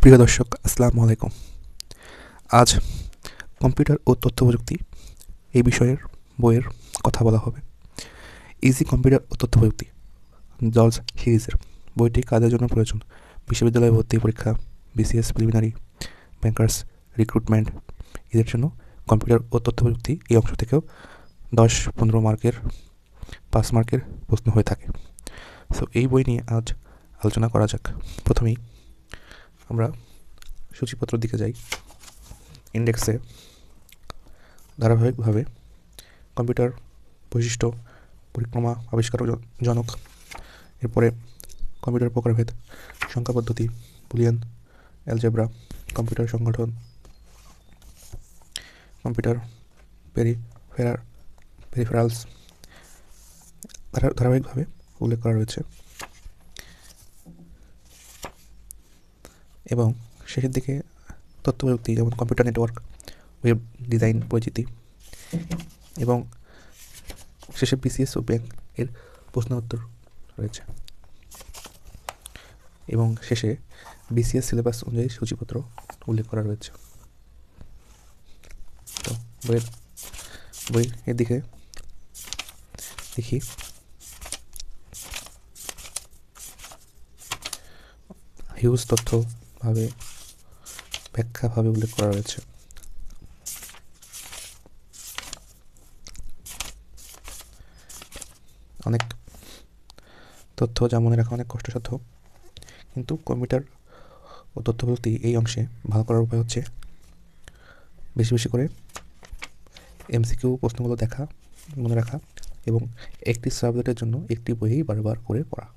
প্রিয় দর্শক, আসসালামু আলাইকুম। আজ কম্পিউটার ও তথ্য প্রযুক্তি এই বিষয়ের বইয়ের কথা বলা হবে। ইজি কম্পিউটার ও তথ্য প্রযুক্তি জর্জ সিরিজের বইটি কাদের জন্য প্রয়োজন? বিশ্ববিদ্যালয় ভর্তি পরীক্ষা, বিসিএস প্রিলিমিনারি, ব্যাংকার্স রিক্রুটমেন্ট, এদের জন্য কম্পিউটার ও তথ্য প্রযুক্তি এই অংশ থেকেও 10-15 মার্কের 5 মার্কের প্রশ্ন হয়ে থাকে। সো এই বই নিয়ে আজ আলোচনা করা যাক। প্রথমেই আমরা সূচিপত্রের দিকে যাই। ইন্ডেক্সে ধারাবাহিকভাবে কম্পিউটার বৈশিষ্ট্য, পরিক্রমা, আবিষ্কারজনক, এরপরে কম্পিউটার প্রকারভেদ, সংখ্যা পদ্ধতি, বুলিয়ান, অ্যালজেব্রা, কম্পিউটার সংগঠন, কম্পিউটার পেরিফেরালস ধারাবাহিকভাবে উল্লেখ করা রয়েছে এবং শেষের দিকে তথ্য প্রযুক্তি, যেমন কম্পিউটার নেটওয়ার্ক, ওয়েব ডিজাইন, পরিচিতি, এবং শেষে বিসিএস ও ব্যাংক এর প্রশ্ন উত্তর রয়েছে এবং শেষে বিসিএস সিলেবাস অনুযায়ী সূচিপত্র উল্লেখ করা রয়েছে। তো বই এর দিকে দেখি। হিউজ তথ্যভাবে ব্যাখ্যাভাবে উল্লেখ করা রয়েছে। অনেক তথ্য যা মনে রাখা অনেক কষ্টসাধ্য, কিন্তু কম্পিউটার ও তথ্য প্রযুক্তি এই অংশে ভালো করার উপায় হচ্ছে বেশি বেশি করে এমসিকিউ প্রশ্নগুলো দেখা, মনে রাখা এবং একটি সাবজেক্টের জন্য একটি বইই বারবার করে পড়া।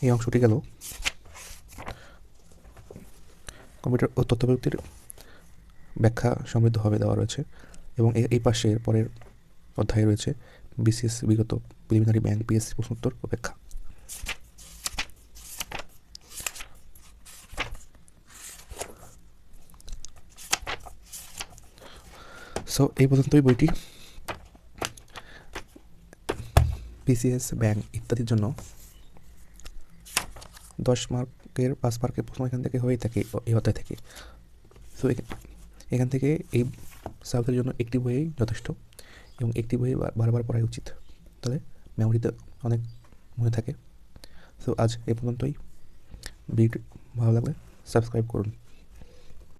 এই অংশটি গেল কম্পিউটার ও তথ্য প্রযুক্তির ব্যাখ্যা সমৃদ্ধভাবে দেওয়া রয়েছে এবং এই পাশে পরের অধ্যায়ে রয়েছে বিসিএস বিগত প্রিলিমিনারি, ব্যাংক, পিএসসি প্রশ্নোত্তর ও ব্যাখ্যা। সো এই পর্যন্তই বইটি। বিসিএস, ব্যাংক ইত্যাদির জন্য 10 মার্কের 5 মার্কের প্রশ্ন এখান থেকে হয়ে থাকে এই অধ্যায় থেকে। সো এখান থেকে এই সাবজেক্টের জন্য একটি বইই যথেষ্ট এবং একটি বই বারবার পড়াই উচিত, তাহলে মেমোরিতে অনেক মনে থাকে। সো আজ এই পর্যন্তই। ভিডিও ভালো লাগলে সাবস্ক্রাইব করুন।